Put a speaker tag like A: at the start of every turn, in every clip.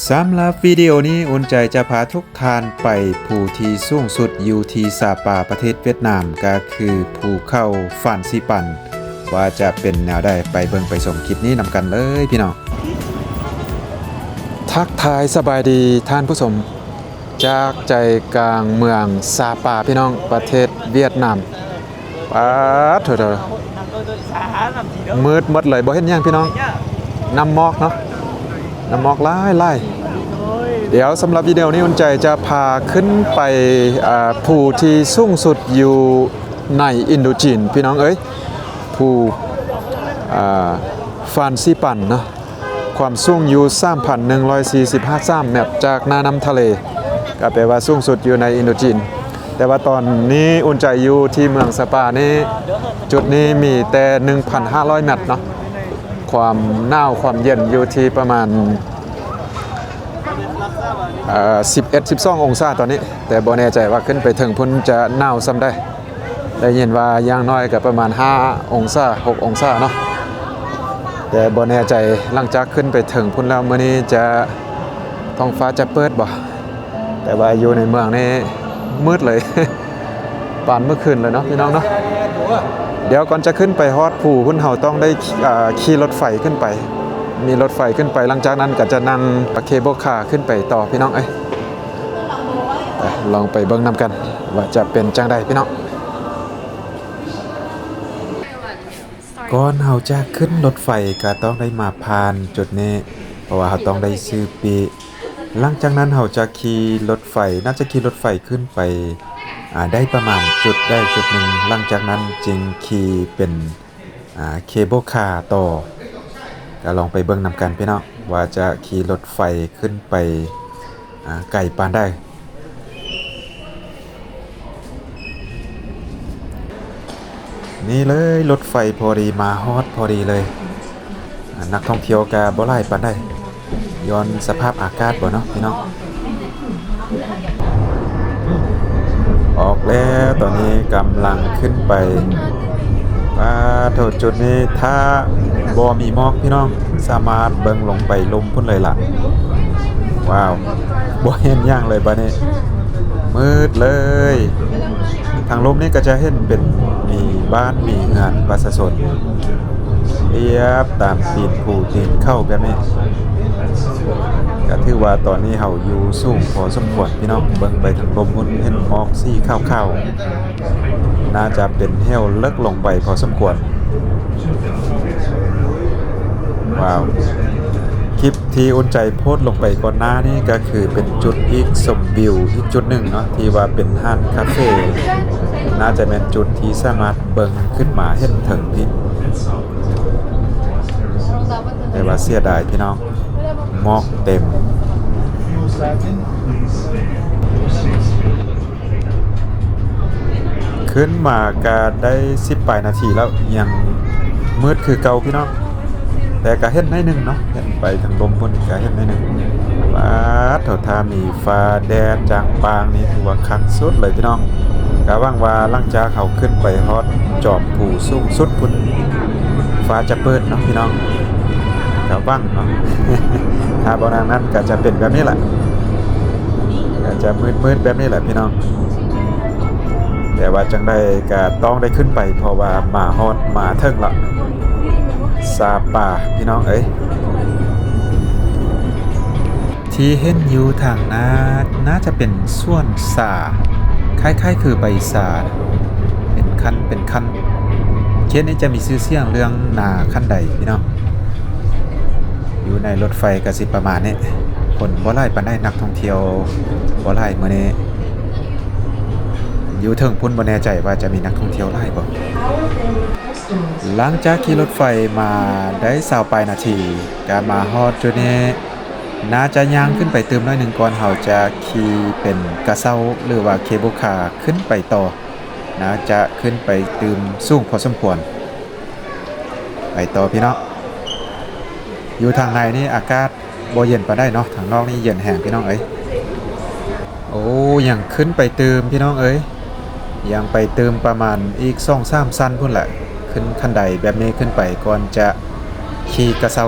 A: สำหรับวิดีโอนี้อุ่นใจจะพาทุกท่านไปภูที่สูงสุดอยู่ที่ซาปาประเทศเวียดนามก็คือภูเขาฟานซิปันว่าจะเป็นแนวใดไปเบิ่งไปชมคลิปนี้นำกันเลยพี่น้องทักทายสบายดีท่านผู้ชมจากใจกลางเมืองซาปาพี่น้องประเทศเวียดนามป๊าดเถอะมืดหมดเลยบ่เห็นหยังพี่น้องน้ำหมอกเนาะน้ำหมอกไล่เดี๋ยวสำหรับวิดีโอนี้อุ่นใจจะพาขึ้นไปภูที่สูงสุดอยู่ในอินโดจีนพี่น้องเอ้ยภูฟานซิปันเนาะความสูงอยู่ 3,145 เมตรจากหน้าน้ำทะเลก็แปลว่าสูงสุดอยู่ในอินโดจีนแต่ว่าตอนนี้อุ่นใจอยู่ที่เมืองสปานี้จุดนี้มีแต่ 1,500 เมตรเนาะความหนาวความเย็นอยู่ที่ประมาณ11-12 องศาตอนนี้แต่บ่แน่ใจว่าขึ้นไปถึงพุ่นจะหนาวซ้ำได้ยินว่าอย่างน้อยก็ประมาณ5 องศา6 องศาเนาะแต่บ่แน่ใจหลังจากขึ้นไปถึงพุ่นแล้วมื้อนี้จะท้องฟ้าจะเปิดบ่แต่ว่าอยู่ในเมืองนี่มืดเลย ปานเมื่อคืนเลยเนาะพี่น้องเนาะเดี๋ยวก่อนจะขึ้นไปฮอดภูพุ่นเฮาต้องได้ขี่รถไฟขึ้นไปมีรถไฟขึ้นไปหลังจากนั้นก็จะนั่งเคเบิลคาร์ขึ้นไปต่อพี่น้องลองไปเบิ่งนำกันว่าจะเป็นจังใดพี่น้องก่อนเฮาจะขึ้นรถไฟก็ต้องได้มาผ่านจุดนี้เพราะว่าเฮาต้องได้ซื้อปีหลังจากนั้นเฮาจะขี่รถไฟน่าจะขี่รถไฟขึ้นไปได้ประมาณจุดหนึ่งหลังจากนั้นจึงขี่เป็นเคเบิลคาร์ต่อก็ลองไปเบิ่งนำกันพี่น้องว่าจะขี่รถไฟขึ้นไปไกลปานได้นี่เลยรถไฟพอดีมาฮอดพอดีเลยนักท่องเที่ยวก็บ่หลายปานได้ย้อนสภาพอากาศบ่เนาะพี่น้องออกแล้วตอนนี้กำลังขึ้นไปโทษจุดนี้ถ้าบ่มีหมอกพี่น้องสามารถเบิ่งลงไปลมพุ่นเลยล่ะว้าวบ่เห็นอย่างเลยบัดนี้มืดเลยทางลมนี่ก็จะเห็นเป็นมีบ้านมีเรือนประชาชนเรียบตามตีนภูตีนเข้าแบบนี้ก็ถือว่าตอนนี้เฮาอยู่สูงพอสมควรพี่น้องเบิ่งไปทางลมพุ่นเห็นหมอกสีขาวๆน่าจะเป็นเหวเลิกลงไปพอสมควรว้าวคลิปที่อุ่นใจโพสต์ลงไปก่อนหน้านี้ก็คือเป็นจุดอีกชมวิวอีกจุดหนึ่งเนาะที่ว่าเป็นห้างคาเฟ่น่าจะเป็นจุดที่สามารถเบิ่งขึ้นมาเห็นถึงพี่แต่ว่าเสียดายพี่น้องหมอกเต็มขึ้นมาก็ได้10 ปลายนาทีแล้วยังมืดคือเก่าพี่น้องแต่ก็เห็นได้หนึ่งเนาะเห็นไปทางลมพุ่นก็เห็นได้หนึ่งว้าเท่าทามีฟ้าแดดจางปางนี่ถือว่าคักสุดเลยพี่น้องก็ว่างว่าหลังจากเขาขึ้นไปฮอดจอมภูสูงสุดพุ่นฟ้าจะเปิดเนาะพี่น้องก็ว่างเนาะ ถ้าบ่นางนั้นก็จะเป็นแบบนี้แหละก็จะมืดแบบนี้แหละพี่น้องแต่ว่าจังได้ก็ต้องได้ขึ้นไปเพราะว่ามาฮอดมาเทิงละซาปาพี่น้องที่เห็นอยู่ทางน่าจะเป็นส่วนสาคล้ายๆคือใบสาเป็นคันเช่นนี้จะมีชื่อเสียงเรื่องนาคันใดพี่น้องอยู่ในรถไฟก็สิประมาณนี้คนบ่หลายปานใดนักท่องเที่ยวบ่หลายมื้อนี้อยู่ถึงพุ่นบ่แน่ใจว่าจะมีนักท่องเที่ยวหลายบ่หลังจากขี่รถไฟมาได้20 ปลายนาทีก็มาฮอดจุดนี้น่าจะย่างขึ้นไปเติมน้อยหนึ่งก่อนเราจะขี่เป็นกระเช้าหรือว่าเคเบิลคาร์ขึ้นไปต่อน่าจะขึ้นไปเติมสูงพอสมควรไปต่อพี่น้องอยู่ทางในนี่อากาศบ่เย็นปานใดเนาะทางนอกนี่เย็นแห้งพี่น้องโอ้ยังขึ้นไปเติมพี่น้องยังไปเติมประมาณอีก 2-3 ชั้นพุ่นแหละขึ้นคันใดแบบนี้ขึ้นไปก่อนจะขี่กระเช้า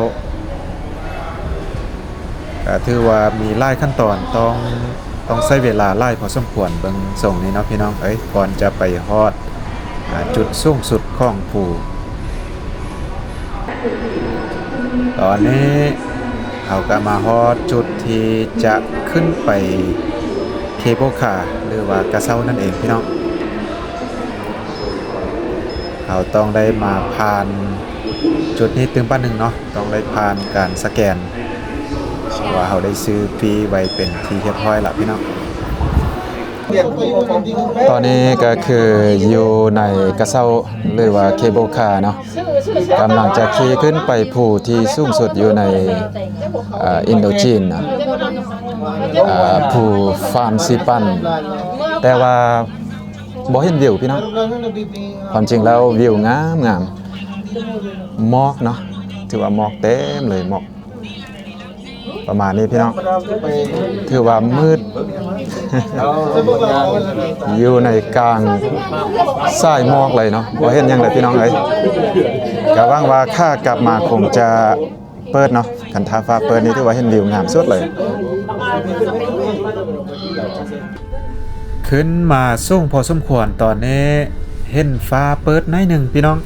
A: ก็ถือว่ามีหลายขั้นตอนต้องใช้เวลาหลายพอสมควรเบิ่งส่งนี้เนาะพี่น้องก่อนจะไปฮอดจุดสูงสุดของภูตอนนี้เราก็มาฮอดจุดที่จะขึ้นไปเคเบิลคาร์หรือว่ากระเซ้านั่นเองพี่น้องเราต้องได้มาผ่านจุดนี้ตึงป้าหนึ่งเนาะต้องได้ผ่านการสแกนว่าเราได้ซื้อฟรีไว้เป็นที่เรียบร้อยละพี่น้องตอนนี้ก็คืออยู่ในกระเซ้าหรือว่าเคเบิลคาร์เนาะกำลังจะขี่ขึ้นไปภูที่สูงสุดอยู่ในอินโดจีนนะภูฟานซิปันแต่ว่าบ่เห็นวิวพี่น้องความจริงแล้ววิวงามหมอกเนาะถือว่าหมอกเต็มเลยหมอกประมาณนี้พี่น้องถือว่ามืด อยู่ในกลางสายหมอกเลยเนาะบ่เห็นหยังเลยพี่น้องก็หวังว่าค่ากลับมาคงจะเปิดเนาะคันท้าฟ้าเปิดนี่ถือว่าเห็นวิวงามสุดเลยขึ้นมาสูงพอสมควรตอนนี้เห็นฟ้าเปิดหน่อยหนึ่งพี่น้อง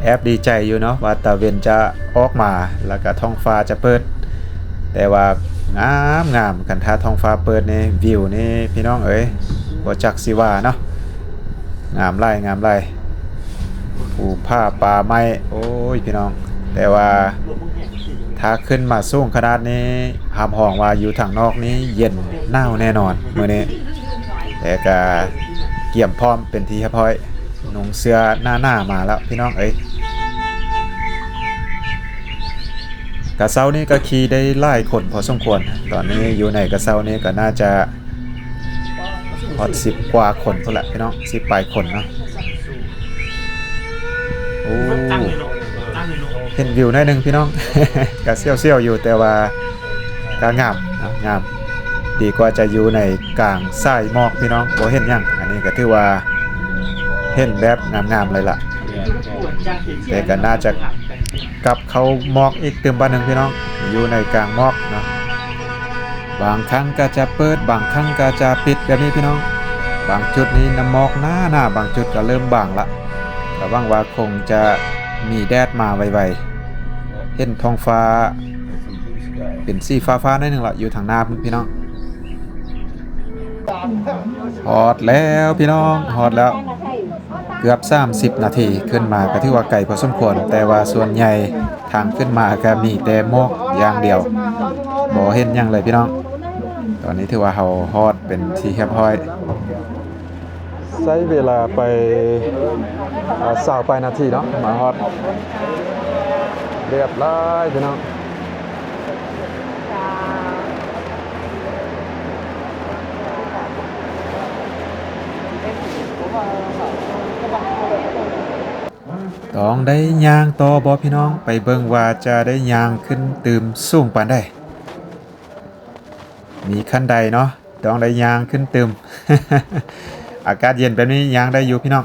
A: แอบดีใจอยู่เนาะว่าตะเวนจะออกมาแล้วก็ท้องฟ้าจะเปิดแต่ว่างามกันท้าท้องฟ้าเปิดนี่วิวนี่พี่น้องบ่จักสิว่าเนาะงามไร่ภูผ้าป่าไม้โอ้ยพี่น้องแต่ว่าถ้าขึ้นมาสูงขนาดนี้หามห้องว่าอยู่ทางนอกนี้เย็นหนาวแน่นอนมื้อนี้แต่ก็เกี่ยมพร้อมเป็นที่เรียบร้อยนุ่งเสื้อหน้ามาแล้วพี่น้องกระเซ้านี่ก็ขี่ได้หลายคนพอสมควรตอนนี้อยู่ในกระเซ้านี่ก็น่าจะพอ10กว่าคนพุ่นละพี่น้อง10ปลายคนเนาะโอ้เห็นวิวได้นึงพี่น้อง ก็เซี่ยวๆอยู่แต่ว่าก็งามดีกว่าจะอยู่ในกลางสายหมอกพี่น้องบ่เห็นหยังอันนี้ก็ถือว่าเห็นแบบงามเลยล่ะแต่ก็น่าจะกลับเข้าหมอกอีกเติมบ้านหนึ่งพี่น้องอยู่ในกลางหมอกเนาะบางครั้งก็จะเปิดบางครั้งก็จะปิดแบบนี้พี่น้องบางจุดนี้น้ำหมอกหน้าบางจุดก็เริ่มบางละแต่หวังว่าคงจะมีแดดมาไวๆเห็นท้องฟ้าเป็นสีฟ้าๆหน่อยนึงละอยู่ทางหน้าพี่น้องฮอดแล้วพี่น้องฮอดแล้วเกือบ30นาทีขึ้นมาก็ถือว่าไกลพอสมควรแต่ว่าส่วนใหญ่ทางขึ้นมาก็มีแต่หมอกอย่างเดียวบ่เห็นหยังเลยพี่น้องตอนนี้ถือว่าเฮาฮอดเป็นที่เรียบร้อยใช้เวลาไป20นาทีเนาะมาฮอดเรียบร้อยพี่น้องต้องได้ย่างต่อบ่พี่น้องไปเบิ่งว่าจะได้ย่างขึ้นตื่มสูงปานใดมีขั้นใดเนาะต้องได้ย่างขึ้นตื่ม อากาศเย็นแบบนี้ย่างได้อยู่พี่น้อง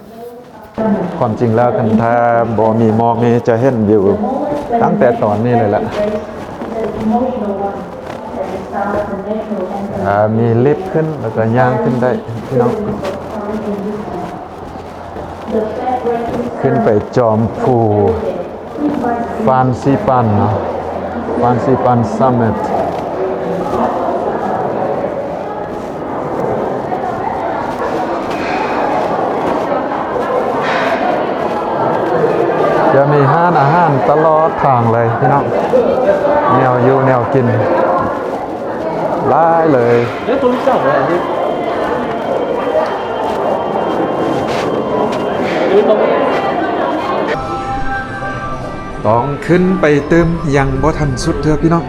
A: ความจริงแล้วคันถ้าบ่มีหมอกนี่จะเห็นวิวตั้งแต่ตอนนี้เลยล่ะมีลิฟต์ขึ้นแล้วก็ย่างขึ้นได้พี่น้องขึ้นไปจอมภูฟานซิปันเนาะฟานซิปันซัมมิตจะมีห้านอาหารตลอดทางเลยพี่น้องแนวอยู่แนวกินหลายเลยต้องขึ้นไปเติมยังบ่ทันสุดเถื่อพี่น้อง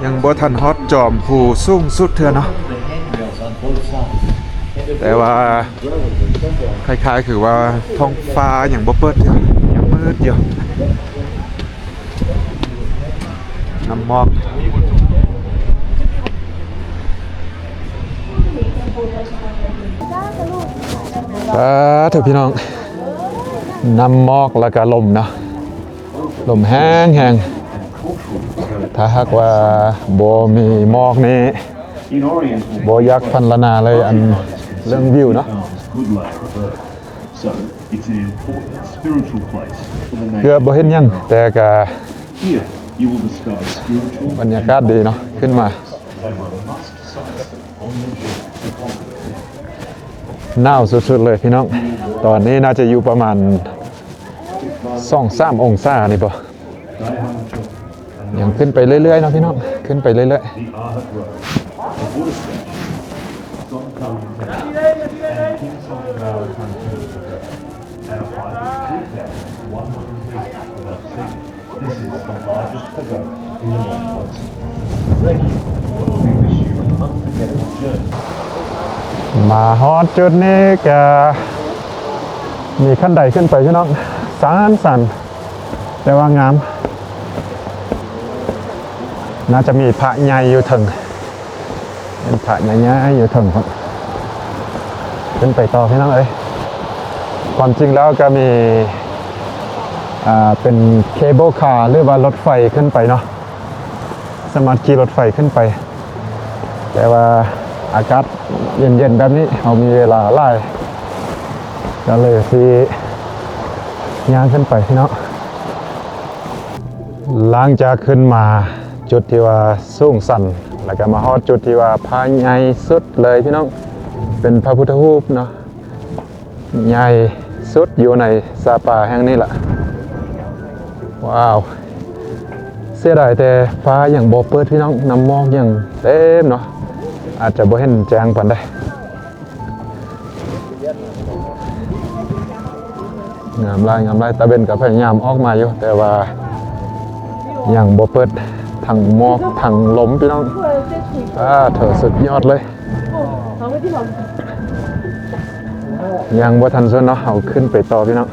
A: ยังบ่ทันฮอดจอมภูสูงสุดเถื่อเนาะแต่ว่าคล้ายๆคือว่าท้องฟ้ายังบ่เปิดเถื่อยังมืดอยู่น้ำหมอกเถอะพี่น้องน้ำหมอกแล้วก็ลมเนาะลมแห้ง ถ้าหากว่าบ่มีหมอกนี่บ่อยากพันละนาเลยอันเรื่องวิวเนาะเกือบบ่เห็นหยังแต่ก็บรรยากาศดีเนาะขึ้นมาหนาวสุดๆเลยพี่น้องตอนนี้น่าจะอยู่ประมาณ 2-3 องศานี่ป่ะยังขึ้นไปเรื่อยๆนะพี่น้องขึ้นไปเรื่อยๆมาฮอดจุดนี้ก็มีขั้นใดขึ้นไปพี่น้องสั่นแต่ว่างามน่าจะมีพระใหญ่อยู่ถึงเป็นพระใหญ่ๆอยู่ถึงครับขึ้นไปต่อพี่น้องเอ้ยความจริงแล้วก็มีเป็นเคเบิลคาร์หรือว่ารถไฟขึ้นไปเนาะสามารถขี่รถไฟขึ้นไปแต่ว่าอากาศเย็นๆแบบนี้เรามีเวลาไล่ก็เลยที่ย่างขึ้นไปพี่น้องหลังจากขึ้นมาจุดที่ว่าสูงสันแล้วก็มาฮอดจุดที่ว่าพระใหญ่สุดเลยพี่น้องเป็นพระพุทธรูปเนาะใหญ่สุดอยู่ในซาปาแห่งนี้แหละว้าวเสียดายแต่ฟ้าอย่างบ่เปิดพี่น้องน้ำหมอกอย่างเต็มเนาะอาจจะบ่เห็นแจ้งปานใดงามลายตะเบนกับพยายามออกมาอยู่แต่ว่าอย่างบ่เปิดทางหมอกทางลมพี่น้องเถอะสุดยอดเลยยังบ่ทันส่วนเนาะเอาขึ้นไปต่อพี่น้อง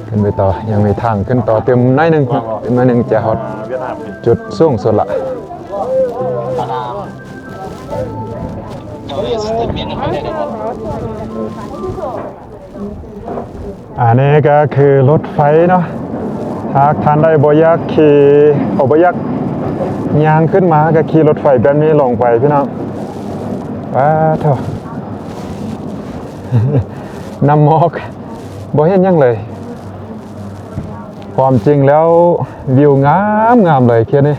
A: ขึ้นไปต่อยังมีทางขึ้นต่อเต็มน้อยหนึงจะฮอดจุดสูงสุดละอันนี้ก็คือรถไฟเนาะหากท่านได้บ่อยากขี่บ่อยากย่างขึ้นมาก็ขี่รถไฟแบบนี้ลงไปพี่น้องเถอะ น้ำหมอกบ่เห็นยังเลยความจริงแล้ววิวงามเลยเคียนี่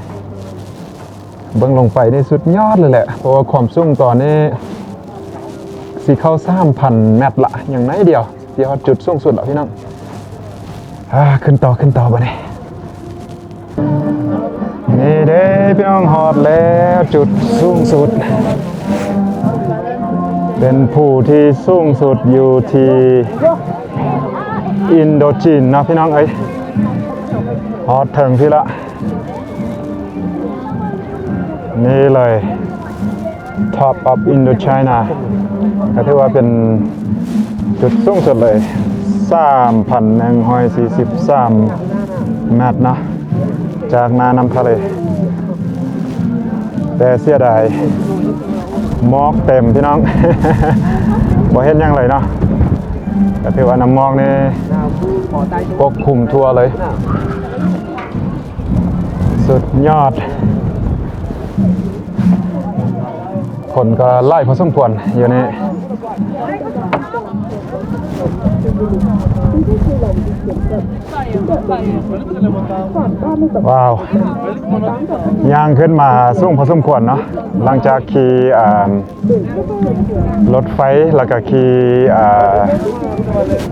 A: เบิ่งลงไปนี่สุดยอดเลยแหละเพราะว่าความสูงตอนนี้สิเข้า 3,000 เมตรละอย่างน้อยเดียวที่ฮอดจุดสูงสุดแล้วพี่น้องขึ้นต่อบัดนี้นี่เด้พี่น้องฮอดแล้วจุดสูงสุดเป็นผู้ที่สูงสุดอยู่ที่อินโดจีนนะพี่น้องเอ้ยฮอดถึงพี่ละนี่เลย Top of Indochina ก็ถือว่าเป็นจุดสูงสุดเลย 3,143 เมตรนะจากหน้าน้ำทะเลแต่เสียดายหมอกเต็มพี่น้อง บ่เห็นยังเลยเนาะก็ถือว่าน้ำหมอกนี่ปกคลุมทั่วเลยสุดยอดคนก็ไล่พอสมควรอยู่นี่ว้าวย่างขึ้นมาสูงพอสมควรเนาะหลังจากขี่รถไฟแล้วก็ขี่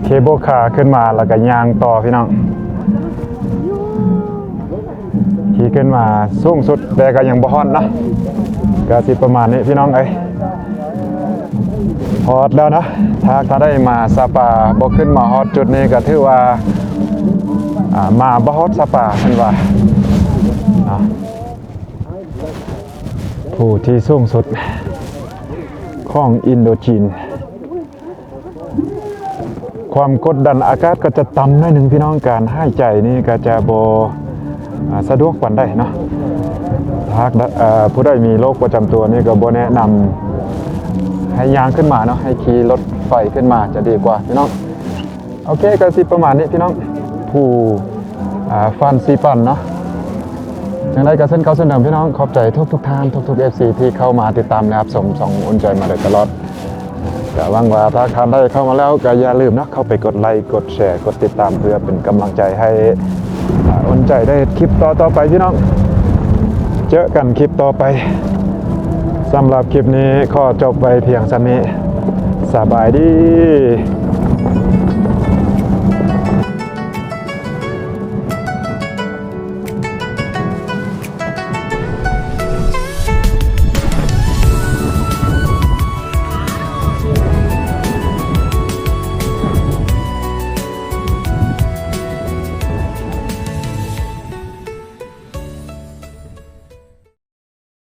A: เคเบิลคาร์ขึ้นมาแล้วก็ย่างต่อพี่น้องขี่ขึ้นมาสูงสุดแต่ก็ยังบ่ฮอดนะก็สิประมาณนี้พี่น้องเอ้ยฮอดแล้วนะถ้าได้มาซาปาบ่ขึ้นมาฮอดจุดนี้ก็ถือว่ามาบ่ฮอดซาปาเพิ่นว่าผู้ที่สูงสุดของอินโดจีนความกดดันอากาศก็จะต่ำหน่อยหนึ่งพี่น้องการหายใจนี่ก็จะบ่สะดวกปานใดเนาะหากผู้ใดมีโรคประจำตัวนี่ก็บ่แนะนำให้ย่างขึ้นมาเนาะให้ขี่รถไฟขึ้นมาจะดีกว่าพี่น้องโอเคก็สิประมาณนี้พี่น้องผู้ฟันซีปันเนาะ
B: อย่างไรก็เส้นเก่าเส้นเดิมพี่น้องขอบใจทุกท่านทุก FC ที่เข้ามาติดตามนะครับส่งอุ่นใจมาโดยตลอดก็หวังว่าถ้าใครได้เข้ามาแล้วก็อย่าลืมนะเข้าไปกดไลค์กดแชร์กดติดตามเพื่อเป็นกำลังใจให้อุ่นใจได้คลิปต่อไปพี่น้องเจอกันคลิปต่อไปสำหรับคลิปนี้ขอจบไปเพียงเท่านี้สบายดี